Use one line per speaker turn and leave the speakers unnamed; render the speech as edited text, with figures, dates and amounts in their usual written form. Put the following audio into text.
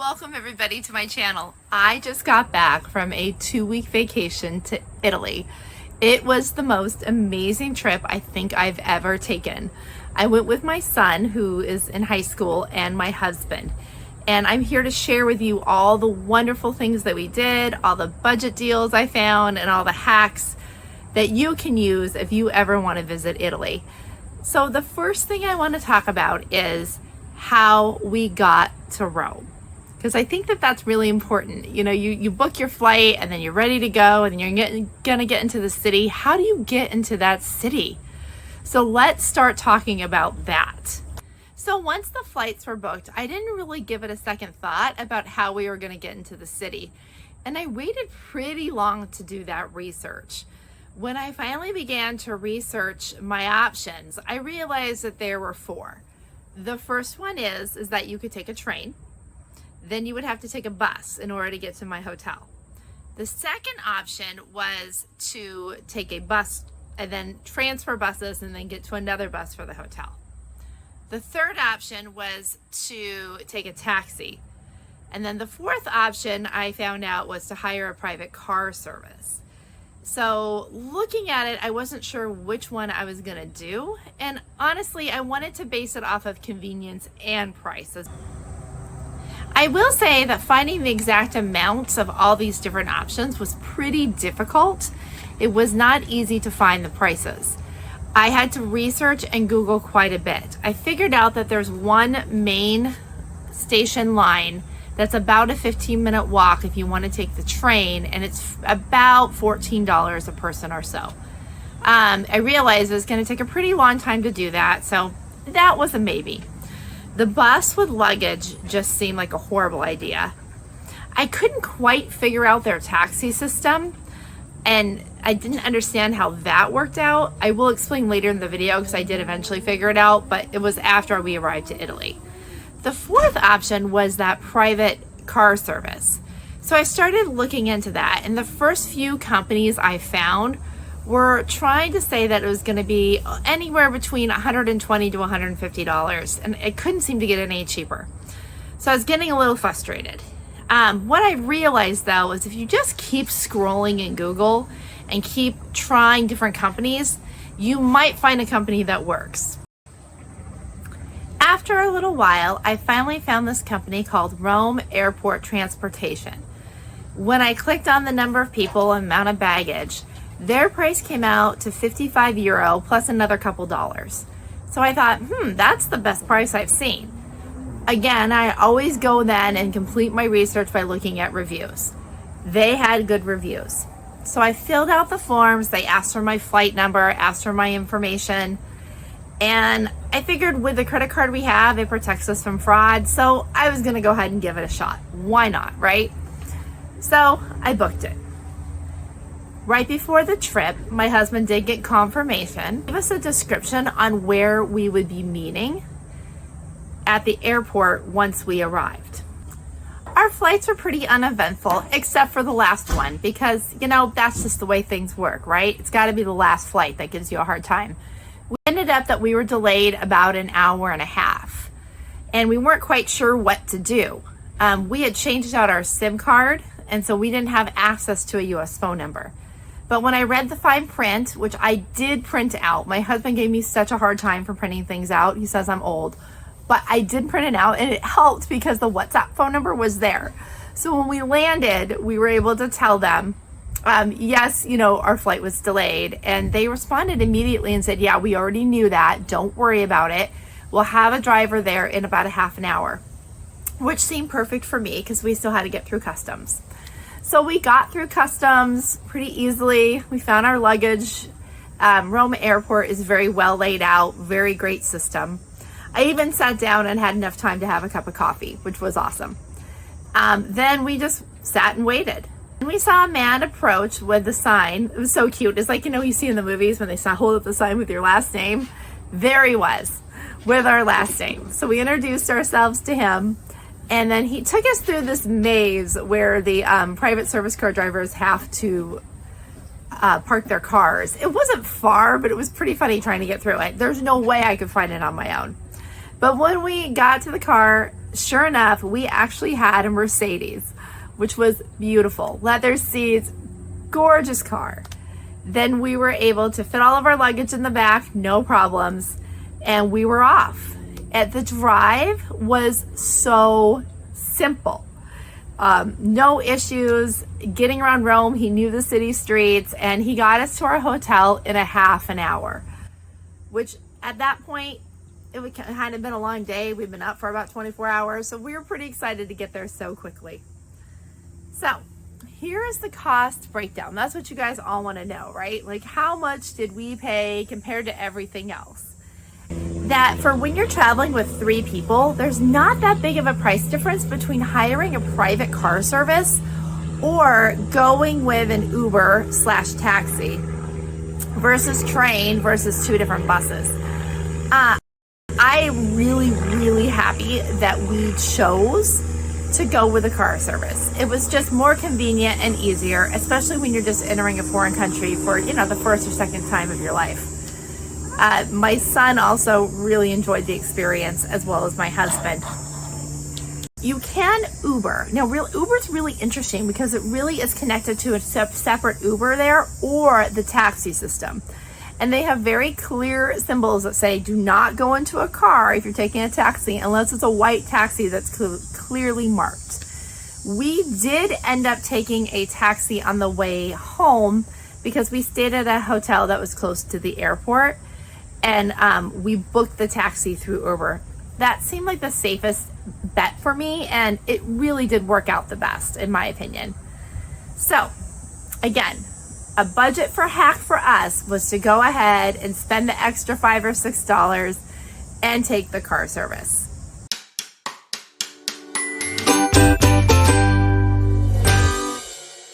Welcome everybody to my channel. I just got back from a 2-week vacation to Italy. It was the most amazing trip I think I've ever taken. I went with my son who is in high school and my husband. And I'm here to share with you all the wonderful things that we did, all the budget deals I found, and all the hacks that you can use if you ever want to visit Italy. So the first thing I want to talk about is how we got to Rome. Because I think that that's really important. You know, you book your flight and then you're ready to go and you're gonna get into the city. How do you get into that city? So let's start talking about that. So once the flights were booked, I didn't really give it a second thought about how we were gonna get into the city. And I waited pretty long to do that research. When I finally began to research my options, I realized that there were 4. The first one is that you could take a train. Then you would have to take a bus in order to get to my hotel. The second option was to take a bus and then transfer buses and then get to another bus for the hotel. The third option was to take a taxi. And then the fourth option I found out was to hire a private car service. So looking at it, I wasn't sure which one I was gonna do. And honestly, I wanted to base it off of convenience and prices. I will say that finding the exact amounts of all these different options was pretty difficult. It was not easy to find the prices. I had to research and Google quite a bit. I figured out that there's one main station line that's about a 15-minute walk if you want to take the train, and it's about $14 a person or so. I realized it was going to take a pretty long time to do that, so that was a maybe. The bus with luggage just seemed like a horrible idea. I couldn't quite figure out their taxi system, and I didn't understand how that worked out. I will explain later in the video because I did eventually figure it out, but it was after we arrived to Italy. The fourth option was that private car service. So I started looking into that, and the first few companies I found were trying to say that it was going to be anywhere between $120 to $150, and it couldn't seem to get any cheaper. So I was getting a little frustrated. What I realized though is if you just keep scrolling in Google and keep trying different companies, you might find a company that works. After a little while, I finally found this company called Rome Airport Transportation. When I clicked on the number of people and amount of baggage, their price came out to €55 plus another couple dollars. So I thought, that's the best price I've seen. Again, I always go then and complete my research by looking at reviews. They had good reviews. So I filled out the forms. They asked for my flight number, asked for my information. And I figured with the credit card we have, it protects us from fraud. So I was gonna go ahead and give it a shot. Why not, right? So I booked it. Right before the trip, my husband did get confirmation. Give us a description on where we would be meeting at the airport once we arrived. Our flights were pretty uneventful, except for the last one, because, you know, that's just the way things work, right? It's got to be the last flight that gives you a hard time. We ended up that we were delayed about an hour and a half, and we weren't quite sure what to do. We had changed out our SIM card, and so we didn't have access to a US phone number. But when I read the fine print, which I did print out, my husband gave me such a hard time for printing things out. He says I'm old, but I did print it out, and it helped because the WhatsApp phone number was there. So when we landed, we were able to tell them, yes, you know, our flight was delayed, and they responded immediately and said, yeah, we already knew that. Don't worry about it. We'll have a driver there in about a half an hour, which seemed perfect for me because we still had to get through customs. So we got through customs pretty easily. We found our luggage. Rome Airport is very well laid out, very great system. I even sat down and had enough time to have a cup of coffee, which was awesome. Then we just sat and waited. And we saw a man approach with the sign. It was so cute. It's like, you know, you see in the movies when they hold up the sign with your last name. There he was with our last name. So we introduced ourselves to him. And then he took us through this maze where the private service car drivers have to park their cars. It wasn't far, but it was pretty funny trying to get through it. There's no way I could find it on my own. But when we got to the car, sure enough, we actually had a Mercedes, which was beautiful. Leather seats, gorgeous car. Then we were able to fit all of our luggage in the back, no problems, and we were off. And the drive was so simple. No issues getting around Rome. He knew the city streets, and he got us to our hotel in a half an hour, which at that point, it would kind of been a long day. We've been up for about 24 hours, so we were pretty excited to get there so quickly. So here is the cost breakdown. That's what you guys all want to know, right? Like, how much did we pay compared to everything else? That for when you're traveling with 3 people, there's not that big of a price difference between hiring a private car service or going with an Uber/taxi versus train versus 2 different buses. I'm really, really happy that we chose to go with a car service. It was just more convenient and easier, especially when you're just entering a foreign country for, the first or second time of your life. My son also really enjoyed the experience, as well as my husband. You can Uber. Now, Uber's really interesting because it really is connected to a separate Uber there or the taxi system. And they have very clear symbols that say, do not go into a car if you're taking a taxi unless it's a white taxi that's clearly marked. We did end up taking a taxi on the way home because we stayed at a hotel that was close to the airport, and we booked the taxi through Uber. That seemed like the safest bet for me, and it really did work out the best, in my opinion. So, again, a budget hack for us was to go ahead and spend the extra $5 or $6 and take the car service.